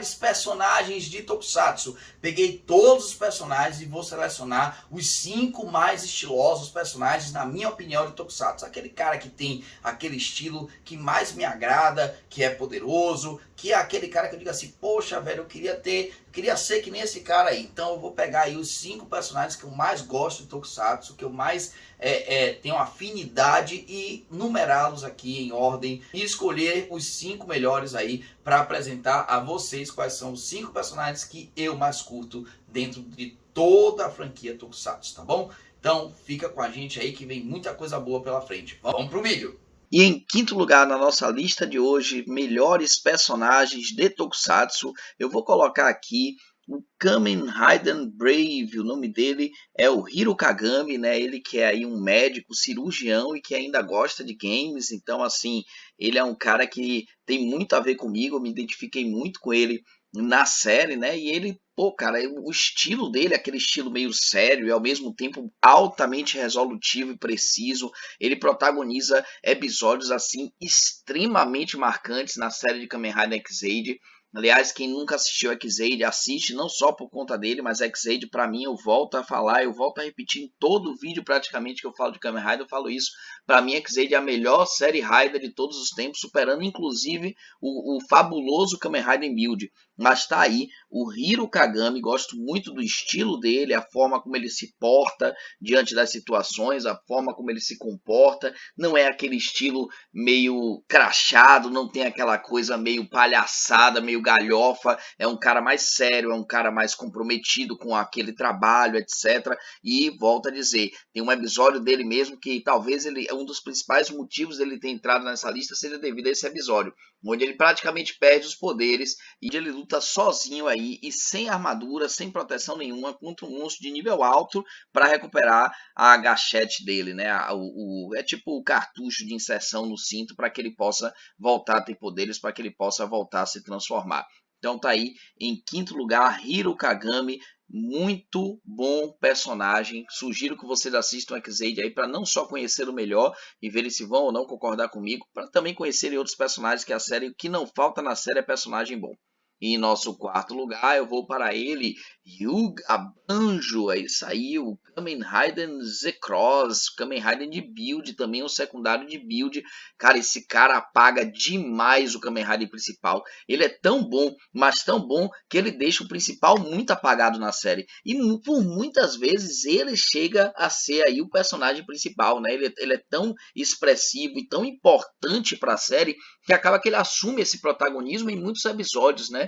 melhores personagens de Tokusatsu. Peguei todos os personagens e vou selecionar os 5 mais estilosos personagens, na minha opinião, de Tokusatsu. Aquele cara que tem aquele estilo que mais me agrada, que é poderoso, que é aquele cara que eu digo assim, poxa, velho, eu queria ser que nem esse cara aí. Então eu vou pegar aí os 5 personagens que eu mais gosto de Tokusatsu, que eu mais tenho afinidade, e numerá-los aqui em ordem e escolher os 5 melhores aí para apresentar a vocês quais são os 5 personagens que eu mais curto dentro de toda a franquia Tokusatsu, tá bom? Então fica com a gente aí que vem muita coisa boa pela frente. Vamos pro vídeo! E em quinto lugar na nossa lista de hoje, melhores personagens de Tokusatsu, eu vou colocar aqui o Kamen Rider Brave. O nome dele é o Hiro Kagami, né? Ele que é aí um médico cirurgião e que ainda gosta de games. Então, assim, ele é um cara que tem muito a ver comigo. Eu me identifiquei muito com ele na série, né? E ele, pô, cara, o estilo dele, aquele estilo meio sério e ao mesmo tempo altamente resolutivo e preciso. Ele protagoniza episódios assim extremamente marcantes na série de Kamen Rider Ex-Aid. Aliás, quem nunca assistiu Ex-Aid, assiste, não só por conta dele, mas Ex-Aid, pra mim, eu volto a falar, eu volto a repetir em todo vídeo praticamente que eu falo de Kamen Rider, eu falo isso. Pra mim, Ex-Aid é a melhor série Rider de todos os tempos, superando inclusive o fabuloso Kamen Rider Build. Mas tá aí, o Hiro Kagami, gosto muito do estilo dele, a forma como ele se porta diante das situações, a forma como ele se comporta. Não é aquele estilo meio crachado, não tem aquela coisa meio palhaçada, meio galhofa. É um cara mais sério, é um cara mais comprometido com aquele trabalho, etc. E volto a dizer, tem um episódio dele mesmo que talvez ele, um dos principais motivos dele ter entrado nessa lista seja devido a esse episódio, onde ele praticamente perde os poderes e ele luta sozinho aí e sem armadura, sem proteção nenhuma, contra um monstro de nível alto para recuperar a gachete dele, né? É tipo o cartucho de inserção no cinto para que ele possa voltar a ter poderes, para que ele possa voltar a se transformar. Então tá aí, em quinto lugar, Hiro Kagami, muito bom personagem. Sugiro que vocês assistam Ex-Aid aí para não só conhecê-lo melhor e verem se vão ou não concordar comigo, para também conhecerem outros personagens que a série, o que não falta na série é personagem bom. E em nosso quarto lugar, eu vou para ele, Ryuga Banjo. Aí saiu o Kamen Rider Z-Cross, Kamen Rider de build, também um secundário de build. Cara, esse cara apaga demais o Kamen Rider principal. Ele é tão bom, mas tão bom, que ele deixa o principal muito apagado na série. E por muitas vezes ele chega a ser aí o personagem principal, né? Ele é tão expressivo e tão importante para a série que acaba que ele assume esse protagonismo em muitos episódios, né?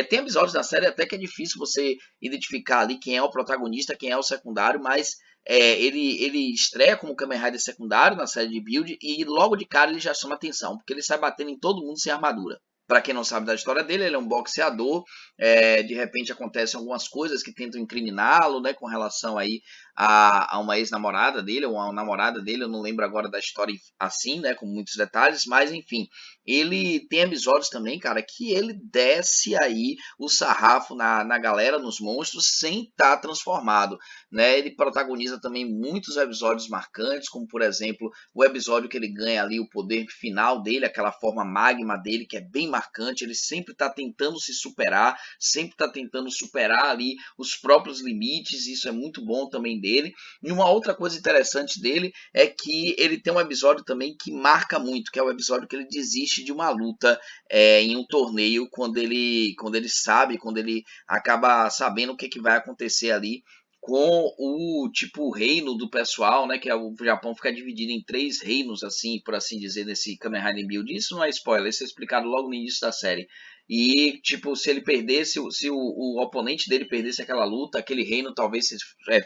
Tem episódios da série até que é difícil você identificar ali quem é o protagonista, quem é o secundário, mas ele estreia como Kamen Rider secundário na série de Build e logo de cara ele já chama atenção, porque ele sai batendo em todo mundo sem armadura. Para quem não sabe da história dele, ele é um boxeador, de repente acontecem algumas coisas que tentam incriminá-lo, né, com relação aí a uma ex-namorada dele, ou uma namorada dele, eu não lembro agora da história assim, né, com muitos detalhes, mas enfim, ele tem episódios também, cara, que ele desce aí o sarrafo na galera, nos monstros, sem estar transformado, né, ele protagoniza também muitos episódios marcantes, como por exemplo, o episódio que ele ganha ali o poder final dele, aquela forma magma dele, que é bem marcante, ele sempre está tentando se superar, sempre está tentando superar ali os próprios limites, isso é muito bom também dele. E uma outra coisa interessante dele é que ele tem um episódio também que marca muito, que é o episódio que ele desiste de uma luta em um torneio, quando ele acaba sabendo o que vai acontecer ali com o tipo reino do pessoal, né, que o Japão fica dividido em 3 reinos, assim, por assim dizer, nesse Kamen Rider Build. Isso não é spoiler, isso é explicado logo no início da série. E, tipo, se ele perdesse, se o oponente dele perdesse aquela luta, aquele reino talvez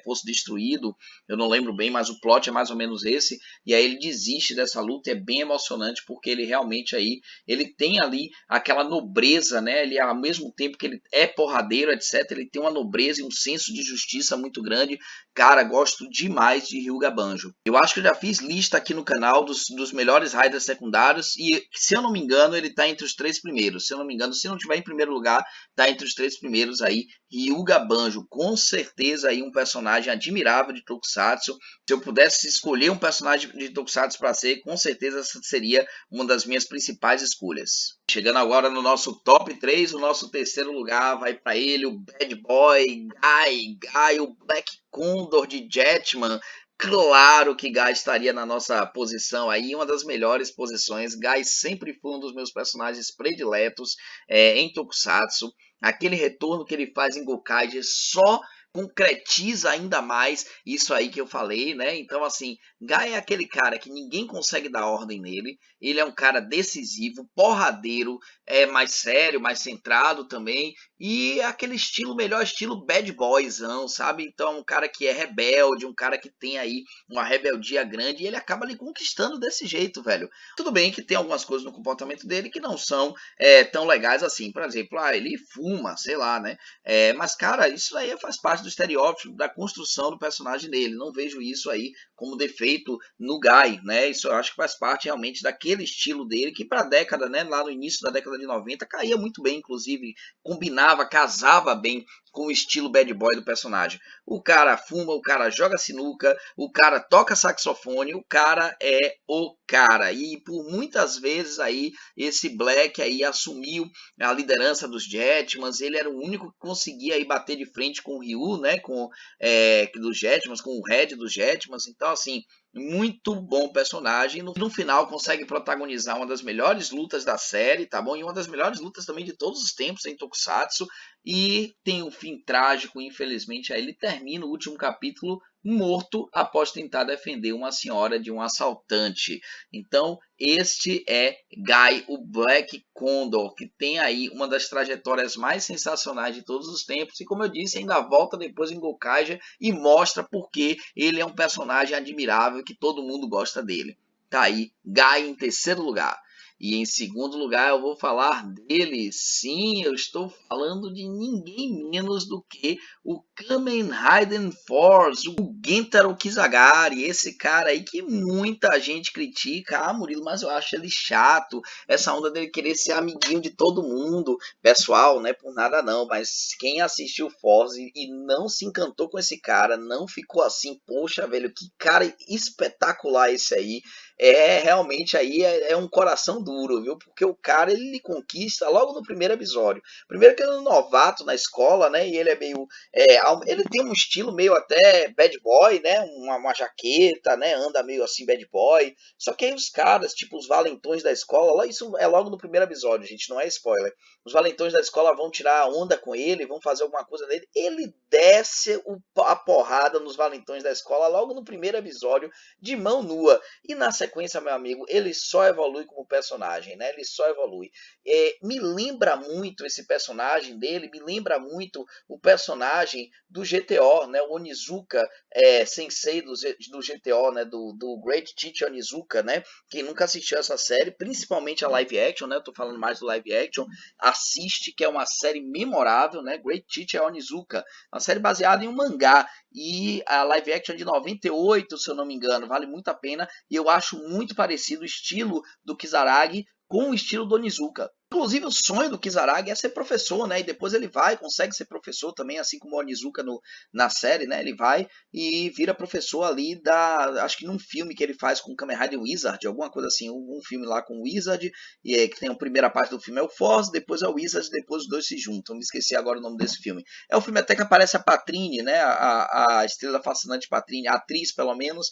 fosse destruído, eu não lembro bem, mas o plot é mais ou menos esse, e aí ele desiste dessa luta, é bem emocionante, porque ele realmente aí, ele tem ali aquela nobreza, né, ele ao mesmo tempo que ele é porradeiro, etc, ele tem uma nobreza e um senso de justiça muito grande. Cara, gosto demais de Ryuga Banjo. Eu acho que eu já fiz lista aqui no canal dos melhores Riders secundários, e se eu não me engano, ele tá entre os 3 primeiros, se eu não me engano, chegando. Se não tiver em primeiro lugar, tá entre os 3 primeiros aí. Ryuga Banjo, com certeza aí um personagem admirável de Tokusatsu. Se eu pudesse escolher um personagem de Tokusatsu para ser, com certeza essa seria uma das minhas principais escolhas. Chegando agora no nosso top 3, o nosso terceiro lugar vai para ele, o Bad Boy, Guy, o Black Condor de Jetman. Claro que Guy estaria na nossa posição aí, uma das melhores posições. Guy sempre foi um dos meus personagens prediletos em Tokusatsu. Aquele retorno que ele faz em Gokaiger só concretiza ainda mais isso aí que eu falei, né? Então, assim, Guy é aquele cara que ninguém consegue dar ordem nele. Ele é um cara decisivo, porradeiro, é mais sério, mais centrado também. E é aquele estilo, melhor estilo bad boyzão, sabe? Então, um cara que é rebelde, um cara que tem aí uma rebeldia grande. E ele acaba ali conquistando desse jeito, velho. Tudo bem que tem algumas coisas no comportamento dele que não são tão legais assim. Por exemplo, ele fuma, sei lá, né? Mas, cara, isso aí faz parte do estereótipo, da construção do personagem dele. Não vejo isso aí como defeito no Guy, né? Isso eu acho que faz parte realmente daquele estilo dele, que para a década, né? Lá no início da década de 90, caía muito bem, inclusive, combinava, casava bem com o estilo bad boy do personagem. O cara fuma, o cara joga sinuca, o cara toca saxofone, o cara é o cara. E por muitas vezes aí, esse Black aí assumiu a liderança dos Jetmans, ele era o único que conseguia aí bater de frente com o Ryu, né, dos Jetmans, com o Red dos Jetmans. Então, assim, muito bom personagem. No final consegue protagonizar uma das melhores lutas da série, tá bom? E uma das melhores lutas também de todos os tempos em Tokusatsu. E tem um fim trágico, infelizmente. Aí ele termina o último capítulo morto após tentar defender uma senhora de um assaltante. Então, este é Guy, o Black Condor, que tem aí uma das trajetórias mais sensacionais de todos os tempos. E como eu disse, ainda volta depois em Gokaiger e mostra porque ele é um personagem admirável, que todo mundo gosta dele. Tá aí, Guy em terceiro lugar. E em segundo lugar eu vou falar dele. Sim, eu estou falando de ninguém menos do que o Kamen Rider Force, o Gentaro Kizagari, esse cara aí que muita gente critica. Ah, Murilo, mas eu acho ele chato, essa onda dele querer ser amiguinho de todo mundo. Pessoal, não é por nada não, mas quem assistiu Force e não se encantou com esse cara, não ficou assim, poxa, velho, que cara espetacular esse aí. Realmente aí é um coração duro, viu? Porque o cara, ele conquista logo no primeiro episódio. Primeiro que ele é um novato na escola, né? E ele é meio... ele tem um estilo meio até bad boy, né? Uma jaqueta, né? Anda meio assim bad boy. Só que aí os caras, tipo os valentões da escola, lá, isso é logo no primeiro episódio, gente, não é spoiler. Os valentões da escola vão tirar a onda com ele, vão fazer alguma coisa nele. Ele desce a porrada nos valentões da escola logo no primeiro episódio, de mão nua. E na sequência, meu amigo, ele só evolui como personagem, né? Ele só evolui. Me lembra muito esse personagem dele, me lembra muito o personagem do GTO, né? O Onizuka, sensei do GTO, né? Do Great Teacher Onizuka, né? Quem nunca assistiu essa série, principalmente a live action, né? Eu tô falando mais do live action, assiste, que é uma série memorável, né? Great Teacher Onizuka, uma série baseada em um mangá. E a live action de 98, se eu não me engano, vale muito a pena. E eu acho muito parecido o estilo do Kizaragi com o estilo do Onizuka. Inclusive, o sonho do Kizaragi é ser professor, né? E depois ele consegue ser professor também, assim como o Onizuka na série, né? Ele vai e vira professor ali acho que num filme que ele faz com o Kamen Rider Wizard, alguma coisa assim, um filme lá com o Wizard, que tem a primeira parte do filme é o Force, depois é o Wizard, depois os dois se juntam. Me esqueci agora o nome desse filme. É o filme até que aparece a Patrine, né? A estrela fascinante Patrine, a atriz pelo menos,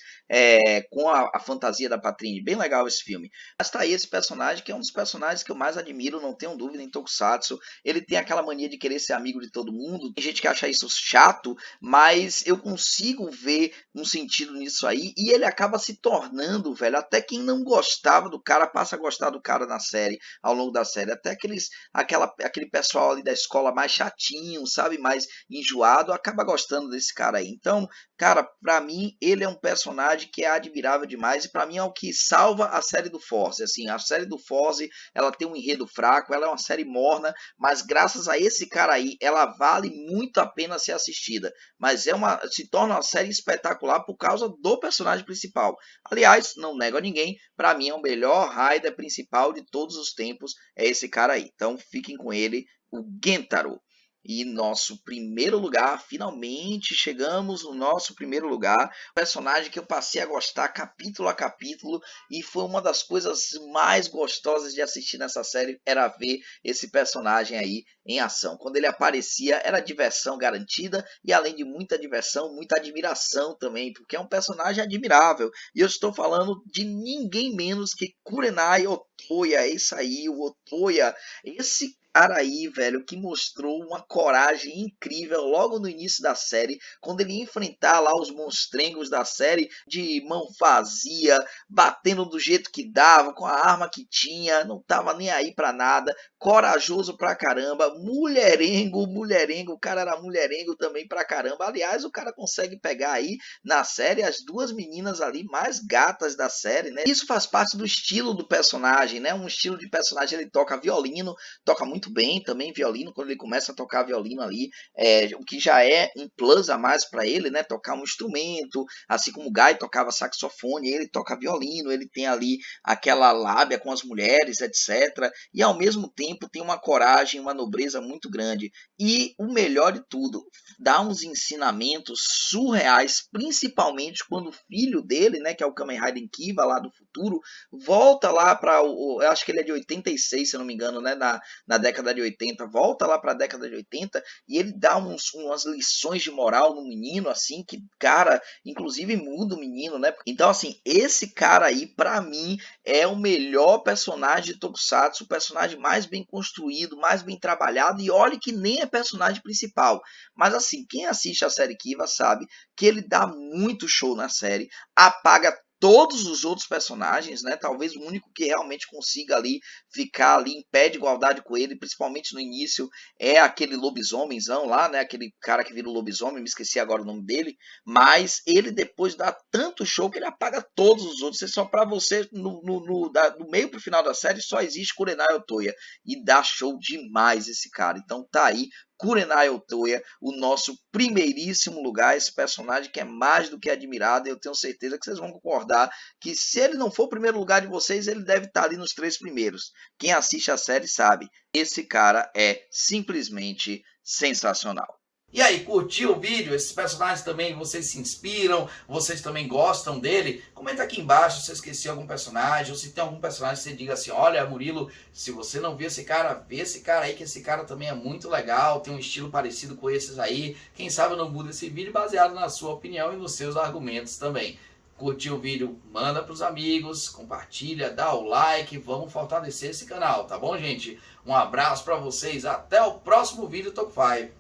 com a fantasia da Patrine. Bem legal esse filme. Mas tá aí esse personagem, que é um dos personagens que eu mais admiro, não tenho dúvida, em Tokusatsu. Ele tem aquela mania de querer ser amigo de todo mundo. Tem gente que acha isso chato, mas eu consigo ver um sentido nisso aí. E ele acaba se tornando, velho, até quem não gostava do cara passa a gostar do cara na série, ao longo da série. Até aquele pessoal ali da escola mais chatinho, sabe, mais enjoado, acaba gostando desse cara aí. Então, cara, pra mim, ele é um personagem que é admirável demais. E pra mim é o que salva a série do Force. Assim, a série do Force, ela tem um enredo fraco, ela é uma série morna, mas graças a esse cara aí, ela vale muito a pena ser assistida. Mas se torna uma série espetacular por causa do personagem principal. Aliás, não nego a ninguém, para mim é o melhor Raider principal de todos os tempos, é esse cara aí. Então fiquem com ele, o Gentaro. E nosso primeiro lugar, finalmente chegamos no nosso primeiro lugar. Personagem que eu passei a gostar capítulo a capítulo e foi uma das coisas mais gostosas de assistir nessa série, era ver esse personagem aí em ação. Quando ele aparecia, era diversão garantida e além de muita diversão, muita admiração também, porque é um personagem admirável. E eu estou falando de ninguém menos que Kurenai Otoya, esse aí, o Otoya, esse cara aí, velho, que mostrou uma coragem incrível logo no início da série, quando ele ia enfrentar lá os monstrengos da série de mão vazia, batendo do jeito que dava, com a arma que tinha, não tava nem aí pra nada, corajoso pra caramba, mulherengo, o cara era mulherengo também pra caramba. Aliás, o cara consegue pegar aí na série as duas meninas ali mais gatas da série, né? Isso faz parte do estilo do personagem, né? Um estilo de personagem, ele toca violino, toca muito bem também violino, quando ele começa a tocar violino ali, o que já é um plus a mais para ele, né? Tocar um instrumento, assim como o Guy tocava saxofone, ele toca violino, ele tem ali aquela lábia com as mulheres, etc. E ao mesmo tempo tem uma coragem, uma nobreza muito grande. E o melhor de tudo, dá uns ensinamentos surreais, principalmente quando o filho dele, né, que é o Kamen Rider Kiva lá do futuro, volta lá para eu acho que ele é de 86, se eu não me engano, né, na década de 80, volta lá para a década de 80 e ele dá umas lições de moral no menino, assim, que, cara, inclusive muda o menino, né? Então, assim, esse cara aí, para mim, é o melhor personagem de Tokusatsu, o personagem mais bem construído, mais bem trabalhado, e olha que nem é personagem principal. Mas, assim, quem assiste a série Kiva sabe que ele dá muito show na série, apaga todos os outros personagens, né? Talvez o único que realmente consiga ali ficar ali em pé de igualdade com ele, principalmente no início, é aquele lobisomenzão lá, né? Aquele cara que vira o lobisomem, me esqueci agora o nome dele, mas ele depois dá tanto show que ele apaga todos os outros. É só para você, do meio pro final da série, só existe Kurenai Otoya, e dá show demais esse cara. Então tá aí, Kurenai Otoya, o nosso primeiríssimo lugar, esse personagem que é mais do que admirado, e eu tenho certeza que vocês vão concordar que se ele não for o primeiro lugar de vocês, ele deve estar ali nos 3 primeiros. Quem assiste a série sabe, esse cara é simplesmente sensacional. E aí, curtiu o vídeo? Esses personagens também, vocês se inspiram? Vocês também gostam dele? Comenta aqui embaixo se eu esqueci algum personagem, ou se tem algum personagem que você diga assim, olha, Murilo, se você não viu esse cara, vê esse cara aí, que esse cara também é muito legal, tem um estilo parecido com esses aí. Quem sabe eu não mudo esse vídeo baseado na sua opinião e nos seus argumentos também. Curtiu o vídeo? Manda para os amigos, compartilha, dá o like, vamos fortalecer esse canal, tá bom, gente? Um abraço para vocês, até o próximo vídeo Top 5.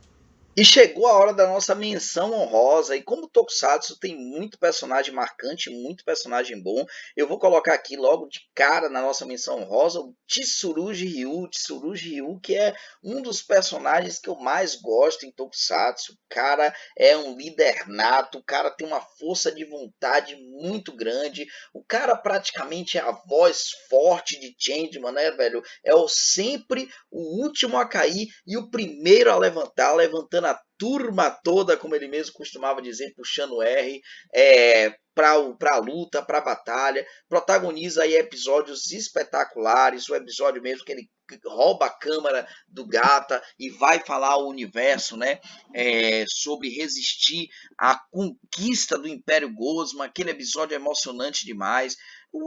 E chegou a hora da nossa menção honrosa, e como o Tokusatsu tem muito personagem marcante, muito personagem bom, eu vou colocar aqui logo de cara na nossa menção honrosa o Tsurugi Ryu, que é um dos personagens que eu mais gosto em Tokusatsu. O cara é um líder nato, o cara tem uma força de vontade muito grande, o cara praticamente é a voz forte de Changeman, né, velho? Sempre o último a cair e o primeiro a levantar, levantando a turma toda, como ele mesmo costumava dizer, puxando R, para a luta, para a batalha. Protagoniza aí episódios espetaculares, o episódio mesmo que ele rouba a câmera do Gata e vai falar ao universo, né, sobre resistir à conquista do Império Gozma. Aquele episódio é emocionante demais.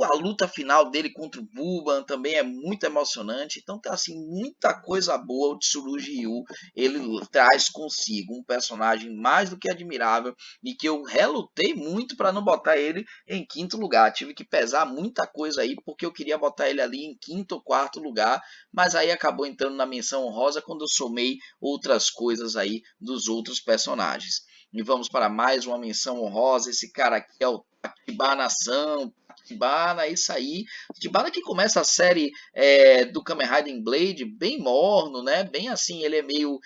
A luta final dele contra o Bulban também é muito emocionante. Então tem assim muita coisa boa o Tsurugi Ryu. Ele traz consigo um personagem mais do que admirável e que eu relutei muito para não botar ele em quinto lugar. Tive que pesar muita coisa aí porque eu queria botar ele ali em quinto ou quarto lugar, mas aí acabou entrando na menção honrosa quando eu somei outras coisas aí dos outros personagens. E vamos para mais uma menção honrosa. Esse cara aqui é o Tachibana Nação. Tachibana, isso aí. Tachibana que começa a série do Kamen Rider Blade bem morno, né? Bem assim, ele é meio...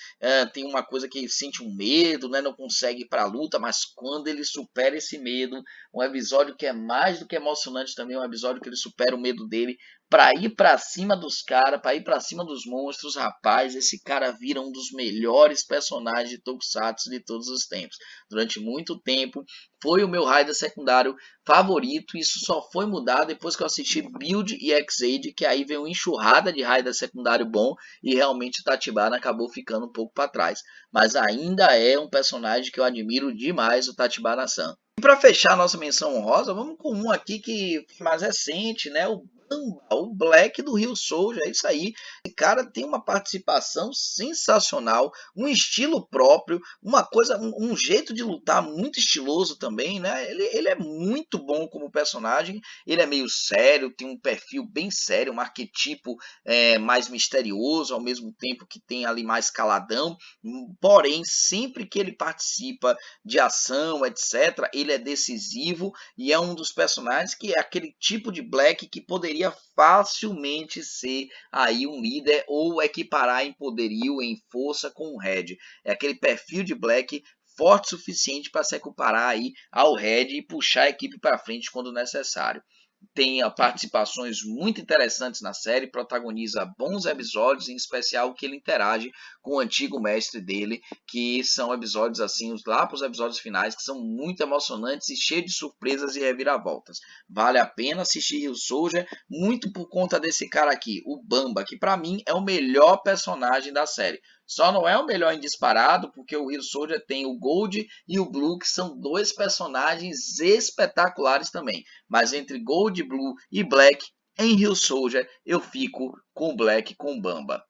tem uma coisa que ele sente um medo, né? Não consegue ir para a luta, mas quando ele supera esse medo, um episódio que é mais do que emocionante também, um episódio que ele supera o medo dele, pra ir pra cima dos caras, pra ir pra cima dos monstros, rapaz, esse cara vira um dos melhores personagens de Tokusatsu de todos os tempos. Durante muito tempo, foi o meu Raiden secundário favorito, isso só foi mudar depois que eu assisti Build e X-Aid, que aí veio uma enxurrada de Raiden secundário bom, e realmente o Tachibana acabou ficando um pouco para trás. Mas ainda é um personagem que eu admiro demais, o Tachibana-san. E para fechar a nossa menção honrosa, vamos com um aqui que é mais recente, né? O Bamba, o Black do Rio Soldier, é isso aí. Esse cara tem uma participação sensacional, um estilo próprio, uma coisa, um jeito de lutar muito estiloso também, né? Ele é muito bom como personagem, ele é meio sério, tem um perfil bem sério, um arquetipo mais misterioso, ao mesmo tempo que tem ali mais caladão, porém, sempre que ele participa de ação, etc., ele é decisivo e é um dos personagens que é aquele tipo de Black que poderia facilmente ser aí um líder ou equiparar em poderio, em força com o Red. É aquele perfil de Black forte o suficiente para se equiparar aí ao Red e puxar a equipe para frente quando necessário. Tem participações muito interessantes na série, protagoniza bons episódios, em especial que ele interage com o antigo mestre dele, que são episódios assim, lá para os episódios finais, que são muito emocionantes e cheios de surpresas e reviravoltas. Vale a pena assistir Rio Soldier, muito por conta desse cara aqui, o Bamba, que para mim é o melhor personagem da série. Só não é o melhor em disparado, porque o Rio Soldier tem o Gold e o Blue, que são dois personagens espetaculares também. Mas entre Gold, Blue e Black, em Rio Soldier, eu fico com o Black com o Bamba.